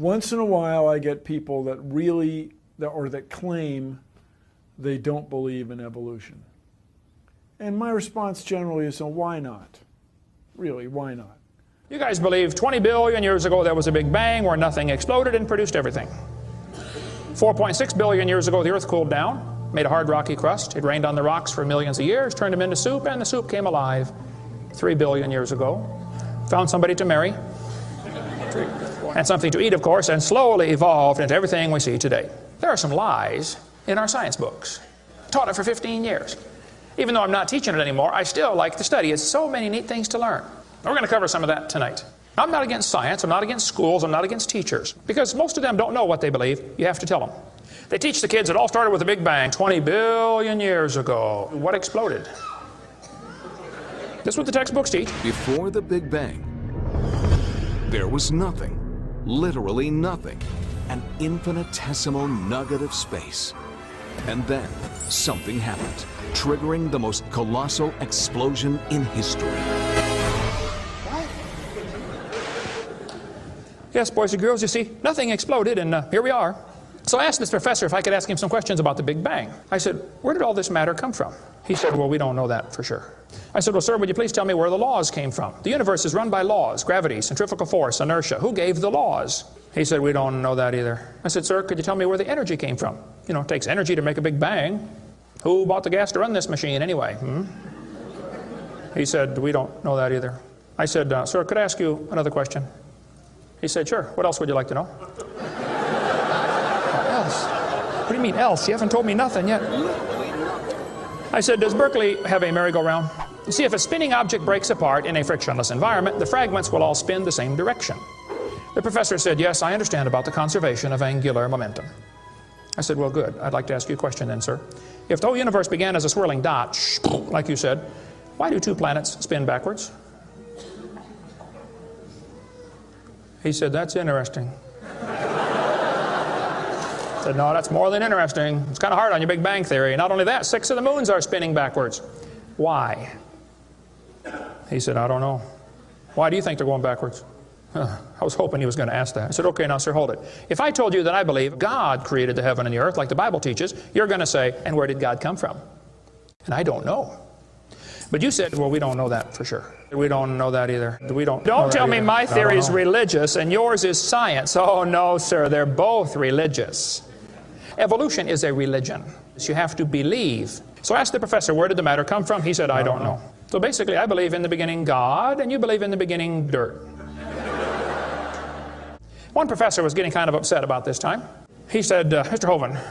Once in a while I get people that really, that claim they don't believe in evolution. And my response generally is, so why not? Really, why not? You guys believe 20 billion years ago there was a big bang where nothing exploded and produced everything. 4.6 billion years ago the earth cooled down, made a hard rocky crust. It rained on the rocks for millions of years, turned them into soup, and the soup came alive 3 billion years ago. Found somebody to marry, and something to eat, of course, and slowly evolved into everything we see today. There are some lies in our science books. Taught it for 15 years. Even though I'm not teaching it anymore, I still like to study. It's so many neat things to learn. We're going to cover some of that tonight. I'm not against science, I'm not against schools, I'm not against teachers, because most of them don't know what they believe. You have to tell them. They teach the kids it all started with a big bang 20 billion years ago. What exploded? This is what the textbooks teach. Before the Big Bang, there was nothing, literally nothing, an infinitesimal nugget of space. And then something happened, triggering the most colossal explosion in history. Yes, boys and girls, you see, nothing exploded, and here we are. So I asked this professor if I could ask him some questions about the Big Bang. I said, where did all this matter come from? He said, well, we don't know that for sure. I said, well, sir, would you please tell me where the laws came from? The universe is run by laws, gravity, centrifugal force, inertia. Who gave the laws? He said, we don't know that either. I said, sir, could you tell me where the energy came from? You know, it takes energy to make a Big Bang. Who bought the gas to run this machine anyway? He said, we don't know that either. I said, sir, could I ask you another question? He said, sure. What else would you like to know? What else? What do you mean else? You haven't told me nothing yet. I said, does Berkeley have a merry-go-round? You see, if a spinning object breaks apart in a frictionless environment, the fragments will all spin the same direction. The professor said, yes, I understand about the conservation of angular momentum. I said, well, good. I'd like to ask you a question then, sir. If the whole universe began as a swirling dot, like you said, why do 2 planets spin backwards? He said, that's interesting. I said, no, that's more than interesting. It's kind of hard on your Big Bang Theory. Not only that, 6 of the moons are spinning backwards. Why? He said, I don't know. Why do you think they're going backwards? I was hoping he was going to ask that. I said, okay, now, sir, hold it. If I told you that I believe God created the heaven and the earth, like the Bible teaches, you're going to say, and where did God come from? And I don't know. But you said, well, we don't know that for sure. We don't know that either. Don't tell me my theory is religious and yours is science. Oh, no, sir, they're both religious. Evolution is a religion. You have to believe. So I asked the professor, where did the matter come from? He said, I don't know. So basically, I believe in the beginning God, and you believe in the beginning dirt. One professor was getting kind of upset about this time. He said, Mr. Hovind,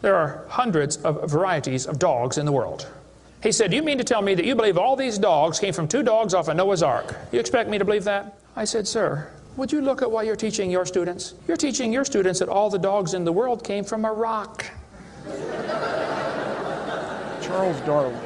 there are hundreds of varieties of dogs in the world. He said, do you mean to tell me that you believe all these dogs came from 2 dogs off of Noah's Ark? You expect me to believe that? I said, sir, would you look at what you're teaching your students? You're teaching your students that all the dogs in the world came from a rock. Charles Darwin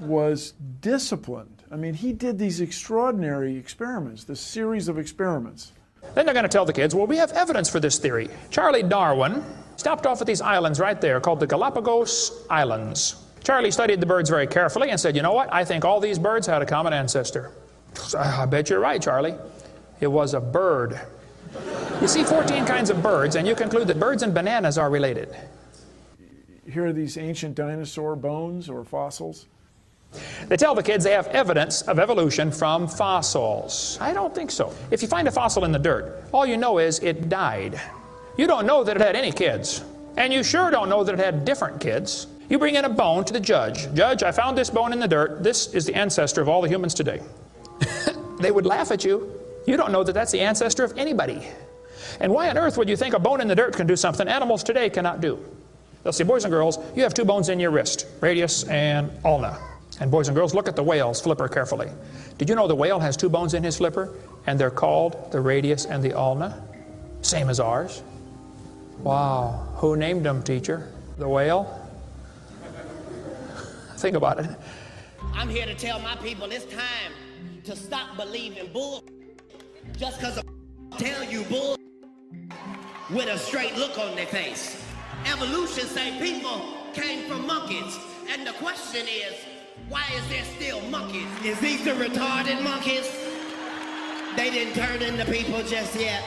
was disciplined. I mean, he did these extraordinary experiments, this series of experiments. Then they're going to tell the kids, well, we have evidence for this theory. Charlie Darwin stopped off at these islands right there called the Galapagos Islands. Charlie studied the birds very carefully and said, you know what? I think all these birds had a common ancestor. I bet you're right, Charlie. It was a bird. You see 14 kinds of birds, and you conclude that birds and bananas are related. Here are these ancient dinosaur bones or fossils. They tell the kids they have evidence of evolution from fossils. I don't think so. If you find a fossil in the dirt, all you know is it died. You don't know that it had any kids. And you sure don't know that it had different kids. You bring in a bone to the judge. Judge, I found this bone in the dirt. This is the ancestor of all the humans today. They would laugh at you. You don't know that that's the ancestor of anybody. And why on earth would you think a bone in the dirt can do something animals today cannot do? They'll say, boys and girls, you have 2 bones in your wrist, radius and ulna. And boys and girls, look at the whale's flipper carefully. Did you know the whale has 2 bones in his flipper? And they're called the radius and the ulna? Same as ours. Wow. Who named them, teacher? The whale? Think about it. I'm here to tell my people it's time to stop believing bull just because I tell you bull with a straight look on their face. Evolution say people came from monkeys, and the question is, why is there still monkeys? Is these the retarded monkeys? They didn't turn into people just yet.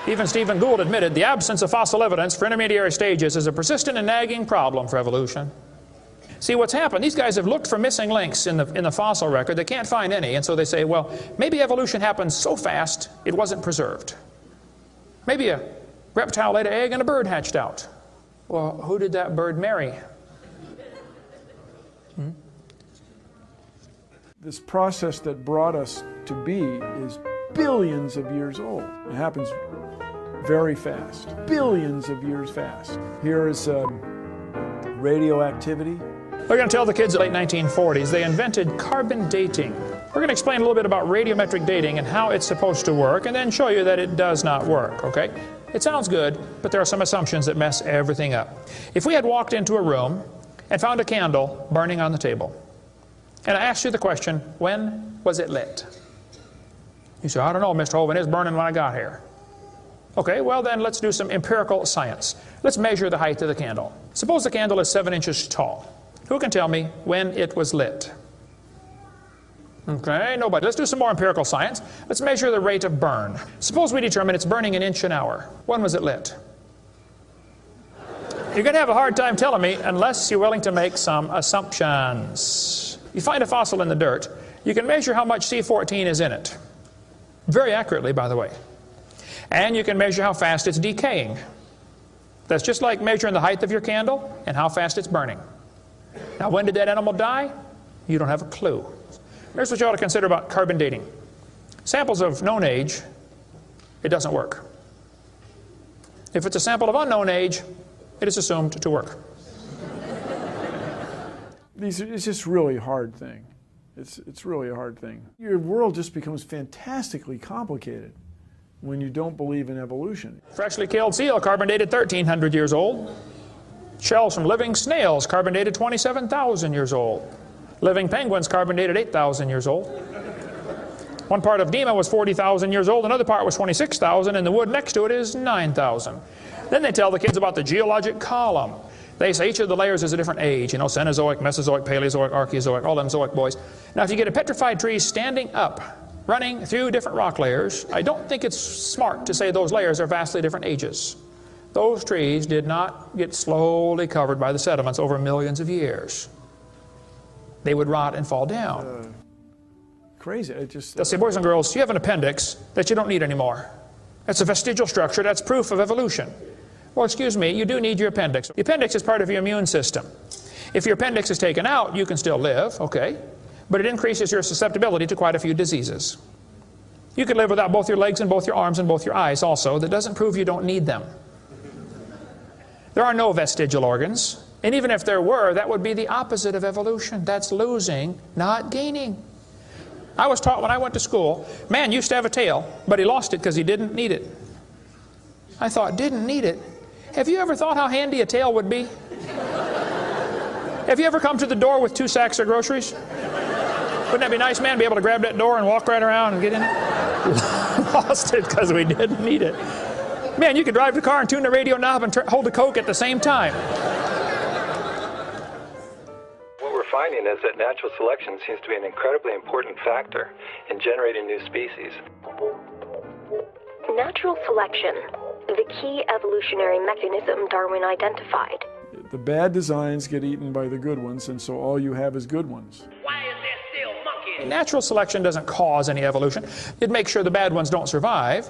Even Stephen Gould admitted the absence of fossil evidence for intermediary stages is a persistent and nagging problem for evolution. See, what's happened, these guys have looked for missing links in the fossil record. They can't find any, and so they say, well, maybe evolution happened so fast it wasn't preserved. Maybe a reptile laid an egg and a bird hatched out. Well, who did that bird marry? This process that brought us to be is billions of years old. It happens very fast, billions of years fast. Here is radioactivity. We're going to tell the kids in the late 1940s they invented carbon dating. We're going to explain a little bit about radiometric dating and how it's supposed to work, and then show you that it does not work, okay? It sounds good, but there are some assumptions that mess everything up. If we had walked into a room and found a candle burning on the table, and I asked you the question, when was it lit? You say, I don't know, Mr. Hovind, it's burning when I got here. Okay, well then let's do some empirical science. Let's measure the height of the candle. Suppose the candle is 7 inches tall. Who can tell me when it was lit? Okay, nobody. Let's do some more empirical science. Let's measure the rate of burn. Suppose we determine it's burning an inch an hour. When was it lit? You're going to have a hard time telling me unless you're willing to make some assumptions. You find a fossil in the dirt, you can measure how much C14 is in it. Very accurately, by the way. And you can measure how fast it's decaying. That's just like measuring the height of your candle and how fast it's burning. Now, when did that animal die? You don't have a clue. Here's what you ought to consider about carbon dating. Samples of known age, it doesn't work. If it's a sample of unknown age, it is assumed to work. It's just really a hard thing. It's really a hard thing. Your world just becomes fantastically complicated when you don't believe in evolution. Freshly killed seal, carbon dated 1,300 years old. Shells from living snails, carbon dated 27,000 years old. Living penguins, carbon dated 8,000 years old. One part of Dima was 40,000 years old, another part was 26,000, and the wood next to it is 9,000. Then they tell the kids about the geologic column. They say each of the layers is a different age, you know, Cenozoic, Mesozoic, Paleozoic, Archaeozoic, all them zoic boys. Now, if you get a petrified tree standing up, running through different rock layers, I don't think it's smart to say those layers are vastly different ages. Those trees did not get slowly covered by the sediments over millions of years. They would rot and fall down. Crazy. They'll say, boys and girls, you have an appendix that you don't need anymore. That's a vestigial structure. That's proof of evolution. Well, excuse me, you do need your appendix. The appendix is part of your immune system. If your appendix is taken out, you can still live, okay, but it increases your susceptibility to quite a few diseases. You could live without both your legs and both your arms and both your eyes also. That doesn't prove you don't need them. There are no vestigial organs, and even if there were, that would be the opposite of evolution. That's losing, not gaining. I was taught when I went to school, man used to have a tail, but he lost it because he didn't need it. I thought, didn't need it? Have you ever thought how handy a tail would be? Have you ever come to the door with 2 sacks of groceries? Wouldn't that be nice, man, to be able to grab that door and walk right around and get in it? Lost it because we didn't need it. Man, you could drive the car and tune the radio knob and hold the Coke at the same time. What we're finding is that natural selection seems to be an incredibly important factor in generating new species. Natural selection, the key evolutionary mechanism Darwin identified. The bad designs get eaten by the good ones, and so all you have is good ones. Why is there still monkeys? Natural selection doesn't cause any evolution. It makes sure the bad ones don't survive,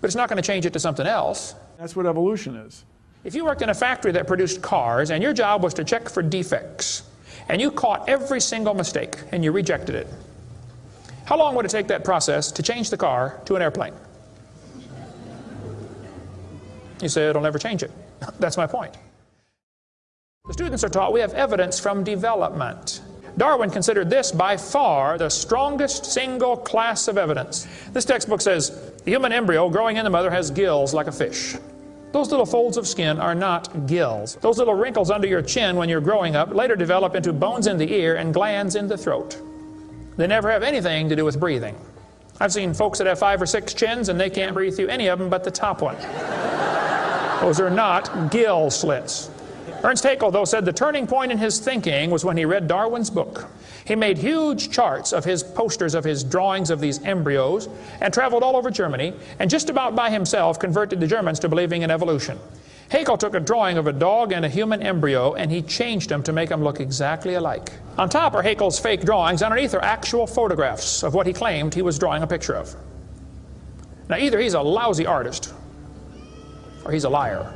but it's not going to change it to something else. That's what evolution is. If you worked in a factory that produced cars and your job was to check for defects, and you caught every single mistake and you rejected it, how long would it take that process to change the car to an airplane? You say it'll never change it. That's my point. The students are taught we have evidence from development. Darwin considered this by far the strongest single class of evidence. This textbook says the human embryo growing in the mother has gills like a fish. Those little folds of skin are not gills. Those little wrinkles under your chin when you're growing up later develop into bones in the ear and glands in the throat. They never have anything to do with breathing. I've seen folks that have 5 or 6 chins and they can't breathe through any of them but the top one. Those are not gill slits. Ernst Haeckel, though, said the turning point in his thinking was when he read Darwin's book. He made huge charts of his posters of his drawings of these embryos and traveled all over Germany and just about by himself converted the Germans to believing in evolution. Haeckel took a drawing of a dog and a human embryo and he changed them to make them look exactly alike. On top are Haeckel's fake drawings. Underneath are actual photographs of what he claimed he was drawing a picture of. Now either he's a lousy artist or he's a liar.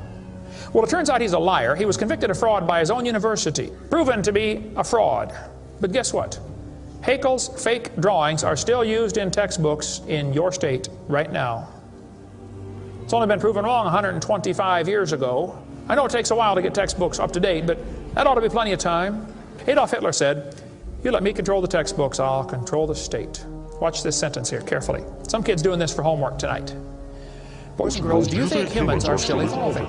Well, it turns out he's a liar. He was convicted of fraud by his own university, proven to be a fraud. But guess what? Haeckel's fake drawings are still used in textbooks in your state right now. It's only been proven wrong 125 years ago. I know it takes a while to get textbooks up to date, but that ought to be plenty of time. Adolf Hitler said, "You let me control the textbooks, I'll control the state." Watch this sentence here carefully. Some kids doing this for homework tonight. Boys and girls, do you think humans are still evolving?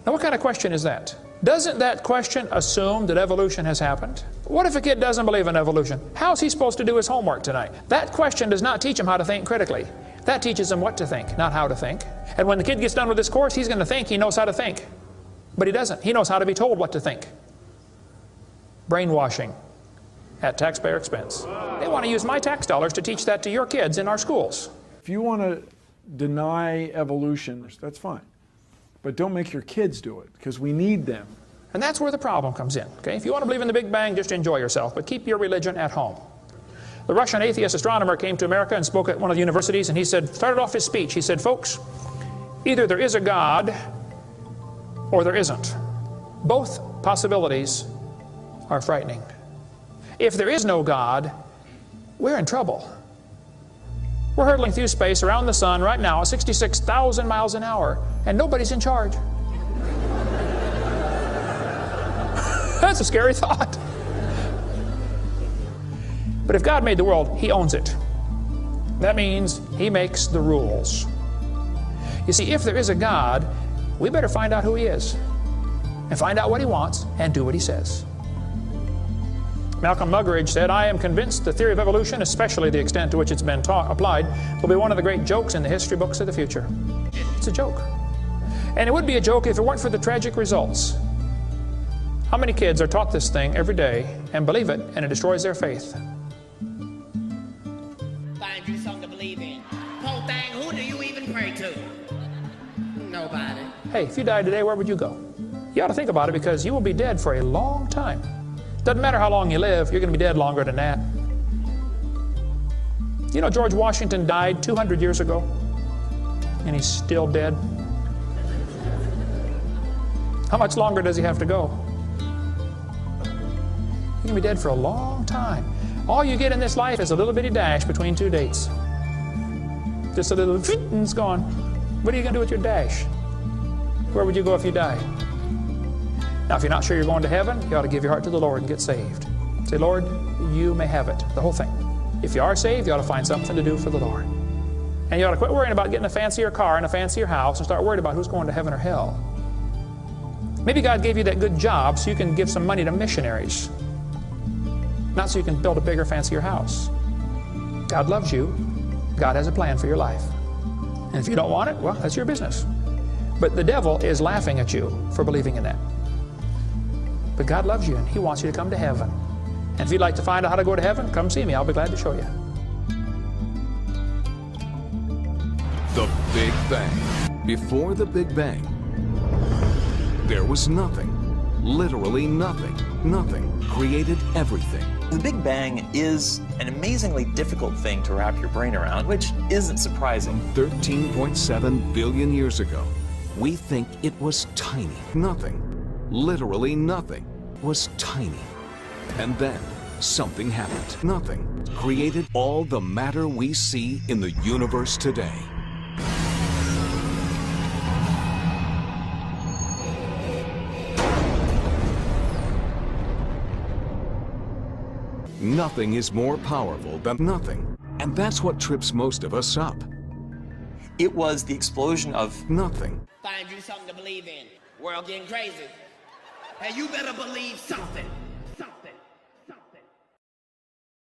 Now what kind of question is that? Doesn't that question assume that evolution has happened? What if a kid doesn't believe in evolution? How's he supposed to do his homework tonight? That question does not teach him how to think critically. That teaches him what to think, not how to think. And when the kid gets done with this course, he's going to think he knows how to think. But he doesn't. He knows how to be told what to think. Brainwashing at taxpayer expense. They want to use my tax dollars to teach that to your kids in our schools. If you want to deny evolution, that's fine. But don't make your kids do it, because we need them. And that's where the problem comes in. Okay? If you want to believe in the Big Bang, just enjoy yourself, but keep your religion at home. The Russian atheist astronomer came to America and spoke at one of the universities, and he started off his speech, he said, "Folks, either there is a God or there isn't. Both possibilities are frightening. If there is no God, we're in trouble. We're hurtling through space around the sun right now at 66,000 miles an hour, and nobody's in charge." That's a scary thought. But if God made the world, He owns it. That means He makes the rules. You see, if there is a God, we better find out who He is, and find out what He wants, and do what He says. Malcolm Muggeridge said, "I am convinced the theory of evolution, especially the extent to which it's been applied, will be one of the great jokes in the history books of the future." It's a joke. And it would be a joke if it weren't for the tragic results. How many kids are taught this thing every day and believe it, and it destroys their faith? Find you something to believe in. Whole thing, who do you even pray to? Nobody. Hey, if you died today, where would you go? You ought to think about it, because you will be dead for a long time. Doesn't matter how long you live, you're going to be dead longer than that. You know, George Washington died 200 years ago, and he's still dead. How much longer does he have to go? You're going to be dead for a long time. All you get in this life is a little bitty dash between two dates. Just a little, and it's gone. What are you going to do with your dash? Where would you go if you died? Now, if you're not sure you're going to heaven, you ought to give your heart to the Lord and get saved. Say, "Lord, you may have it," the whole thing. If you are saved, you ought to find something to do for the Lord. And you ought to quit worrying about getting a fancier car and a fancier house and start worrying about who's going to heaven or hell. Maybe God gave you that good job so you can give some money to missionaries, not so you can build a bigger, fancier house. God loves you. God has a plan for your life. And if you don't want it, well, that's your business. But the devil is laughing at you for believing in that. But God loves you, and He wants you to come to heaven. And if you'd like to find out how to go to heaven, come see me. I'll be glad to show you. The Big Bang. Before the Big Bang, there was nothing. Literally nothing. Nothing created everything. The Big Bang is an amazingly difficult thing to wrap your brain around, which isn't surprising. 13.7 billion years ago, we think it was tiny. Nothing. Literally nothing was tiny. And then something happened. Nothing created all the matter we see in the universe today. Nothing is more powerful than nothing. And that's what trips most of us up. It was the explosion of nothing. Find you something to believe in. World getting crazy. Hey, you better believe something.